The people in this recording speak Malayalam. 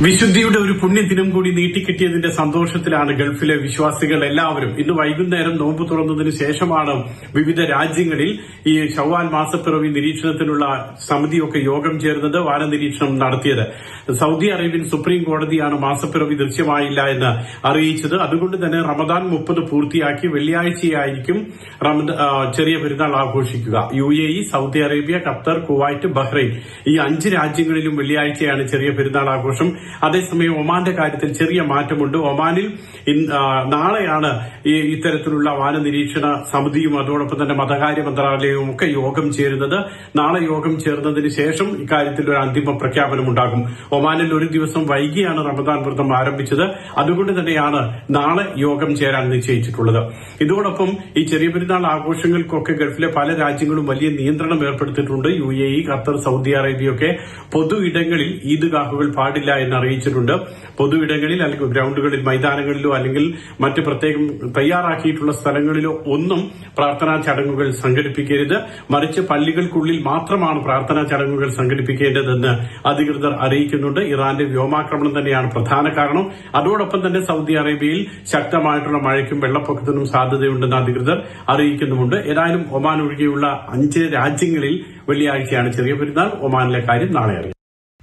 വിശുദ്ധിയുടെ ഒരു പുണ്യദിനം കൂടി നീട്ടിക്കിട്ടിയതിന്റെ സന്തോഷത്തിലാണ് ഗൾഫിലെ വിശ്വാസികൾ എല്ലാവരും. ഇന്ന് വൈകുന്നേരം നോമ്പ് തുറന്നതിന് ശേഷമാണ് വിവിധ രാജ്യങ്ങളിൽ ഈ ശവ്വാൽ മാസപ്പിറവി നിരീക്ഷണത്തിനുള്ള സമിതിയൊക്കെ യോഗം ചേർന്നത്, വാനനിരീക്ഷണം നടത്തിയത്. സൗദി അറേബ്യൻ സുപ്രീം കോടതിയാണ് മാസപ്പിറവി ദൃശ്യമായില്ല എന്ന് അറിയിച്ചത്. അതുകൊണ്ട് തന്നെ റമദാൻ 30 പൂർത്തിയാക്കി വെള്ളിയാഴ്ചയായിരിക്കും ചെറിയ പെരുന്നാൾ ആഘോഷിക്കുക. UAE, Saudi Arabia, Qatar, Kuwait, Bahrain ഈ 5 രാജ്യങ്ങളിലും വെള്ളിയാഴ്ചയാണ് ചെറിയ പെരുന്നാൾ ആഘോഷം. അതേസമയം ഒമാന്റെ കാര്യത്തിൽ ചെറിയ മാറ്റമുണ്ട്. ഒമാനിൽ നാളെയാണ് ഇത്തരത്തിലുള്ള വാനനിരീക്ഷണ സമിതിയും അതോടൊപ്പം തന്നെ മതകാര്യ മന്ത്രാലയവും ഒക്കെ യോഗം ചേരുന്നത്. നാളെ യോഗം ചേർന്നതിന് ശേഷം ഇക്കാര്യത്തിൽ ഒരു അന്തിമ പ്രഖ്യാപനമുണ്ടാകും. ഒമാനിൽ ഒരു ദിവസം വൈകിയാണ് റമദാൻ വ്രതം ആരംഭിച്ചത്. അതുകൊണ്ട് തന്നെയാണ് നാളെ യോഗം ചേരാൻ നിശ്ചയിച്ചിട്ടുള്ളത്. ഇതോടൊപ്പം ഈ ചെറിയ പെരുന്നാൾ ആഘോഷങ്ങൾക്കൊക്കെ ഗൾഫിലെ പല രാജ്യങ്ങളും വലിയ നിയന്ത്രണം ഏർപ്പെടുത്തിയിട്ടുണ്ട്. UAE, ഖത്തർ, സൗദി അറേബ്യയൊക്കെ പൊതു ഇടങ്ങളിൽ ഈദ്ഗാഹുകൾ പാടില്ല എന്ന് അറിയിച്ചിട്ടുണ്ട്. പൊതു ഇടങ്ങളിൽ അല്ലെങ്കിൽ ഗ്രൌണ്ടുകളിൽ, മൈതാനങ്ങളിലോ അല്ലെങ്കിൽ മറ്റ് പ്രത്യേകം തയ്യാറാക്കിയിട്ടുള്ള സ്ഥലങ്ങളിലോ ഒന്നും പ്രാർത്ഥനാ ചടങ്ങുകൾ സംഘടിപ്പിക്കരുത്. മറിച്ച് പള്ളികൾക്കുള്ളിൽ മാത്രമാണ് പ്രാർത്ഥനാ ചടങ്ങുകൾ സംഘടിപ്പിക്കേണ്ടതെന്ന് അധികൃതർ അറിയിക്കുന്നുണ്ട്. ഇറാന്റെ വ്യോമാക്രമണം തന്നെയാണ് പ്രധാന കാരണം. അതോടൊപ്പം തന്നെ സൗദി അറേബ്യയിൽ ശക്തമായിട്ടുള്ള മഴയ്ക്കും വെള്ളപ്പൊക്കത്തിനും സാധ്യതയുണ്ടെന്ന് അധികൃതർ അറിയിക്കുന്നുമുണ്ട്. ഏതായാലും ഒമാൻ ഒഴികെയുള്ള 5 രാജ്യങ്ങളിൽ വെള്ളിയാഴ്ചയാണ് ചെറിയ പെരുന്നാൾ. ഒമാനിലെ കാര്യം നാളെ അറിയാം.